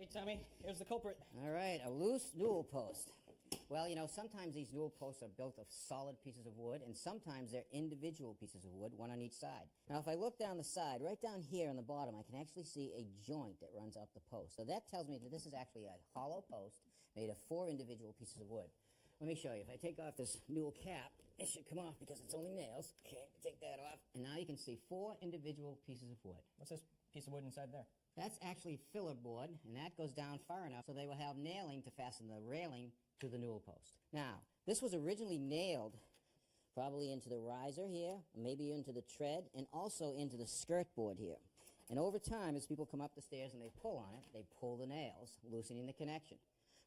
Hey, Tommy, here's the culprit. All right, a loose newel post. Well, you know, sometimes these newel posts are built of solid pieces of wood, and sometimes they're individual pieces of wood, one on each side. Now, if I look down the side, right down here on the bottom, I can actually see a joint that runs up the post. So that tells me that this is actually a hollow post made of 4 individual pieces of wood. Let me show you. If I take off this newel cap, it should come off because it's only nails. Okay, take that off. And now you can see 4 individual pieces of wood. What's this piece of wood inside there? That's actually filler board, and that goes down far enough so they will have nailing to fasten the railing to the newel post. Now, this was originally nailed probably into the riser here, maybe into the tread, and also into the skirt board here. And over time, as people come up the stairs and they pull on it, they pull the nails, loosening the connection.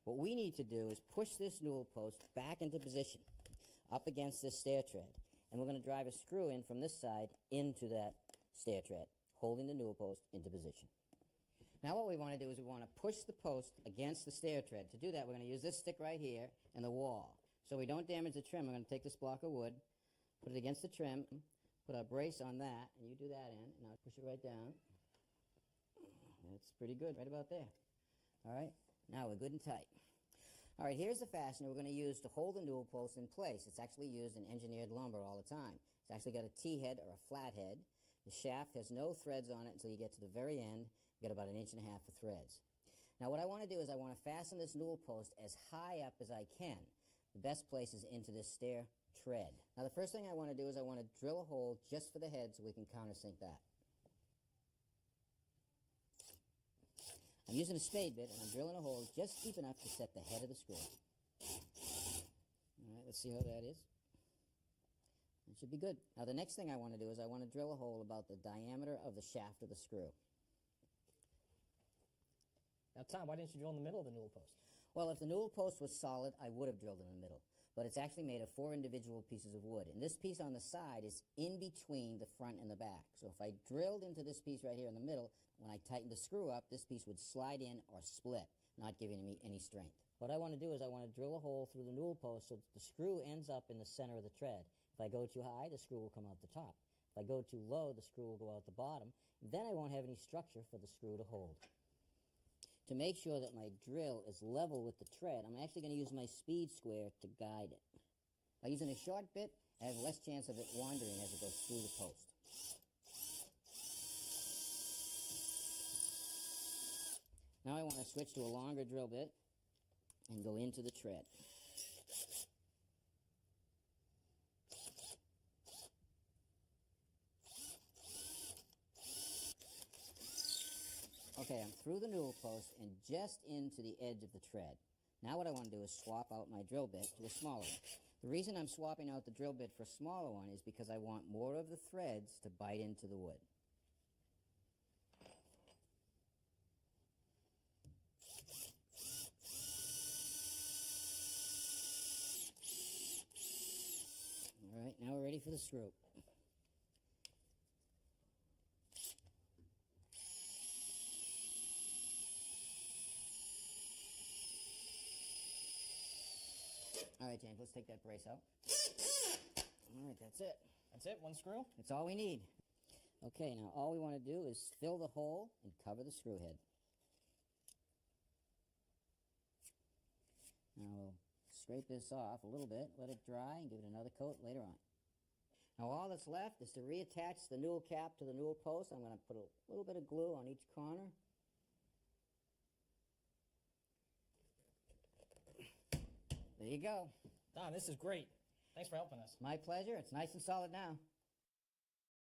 What we need to do is push this newel post back into position, up against this stair tread. And we're going to drive a screw in from this side into that stair tread, holding the newel post into position. Now what we want to do is we want to push the post against the stair tread. To do that, we're going to use this stick right here and the wall. So we don't damage the trim, we're going to take this block of wood, put it against the trim, put a brace on that, and you do that in, and I'll push it right down. That's pretty good, right about there. All right, now we're good and tight. All right, here's the fastener we're going to use to hold the newel post in place. It's actually used in engineered lumber all the time. It's actually got a T-head or a flat head. The shaft has no threads on it until you get to the very end. You get about 1.5 inches of threads. Now what I want to do is I want to fasten this newel post as high up as I can. The best place is into this stair tread. Now the first thing I want to do is I want to drill a hole just for the head so we can countersink that. I'm using a spade bit and I'm drilling a hole just deep enough to set the head of the screw. All right, let's see how that is. It should be good. Now the next thing I want to do is I want to drill a hole about the diameter of the shaft of the screw. Now, Tom, why didn't you drill in the middle of the newel post? Well, if the newel post was solid, I would have drilled in the middle. But it's actually made of 4 individual pieces of wood. And this piece on the side is in between the front and the back. So if I drilled into this piece right here in the middle, when I tightened the screw up, this piece would slide in or split, not giving me any strength. What I want to do is I want to drill a hole through the newel post so that the screw ends up in the center of the tread. If I go too high, the screw will come out the top. If I go too low, the screw will go out the bottom. Then I won't have any structure for the screw to hold. To make sure that my drill is level with the tread, I'm actually going to use my speed square to guide it. By using a short bit, I have less chance of it wandering as it goes through the post. Now I want to switch to a longer drill bit and go into the tread. Okay, I'm through the newel post and just into the edge of the tread. Now what I want to do is swap out my drill bit to a smaller one. The reason I'm swapping out the drill bit for a smaller one is because I want more of the threads to bite into the wood. All right, now we're ready for the screw. All right, James, let's take that brace out. All right, that's it. That's it? One screw? That's all we need. Okay, now all we want to do is fill the hole and cover the screw head. Now we'll scrape this off a little bit, let it dry, and give it another coat later on. Now all that's left is to reattach the newel cap to the newel post. I'm going to put a little bit of glue on each corner. There you go. Don, this is great. Thanks for helping us. My pleasure. It's nice and solid now.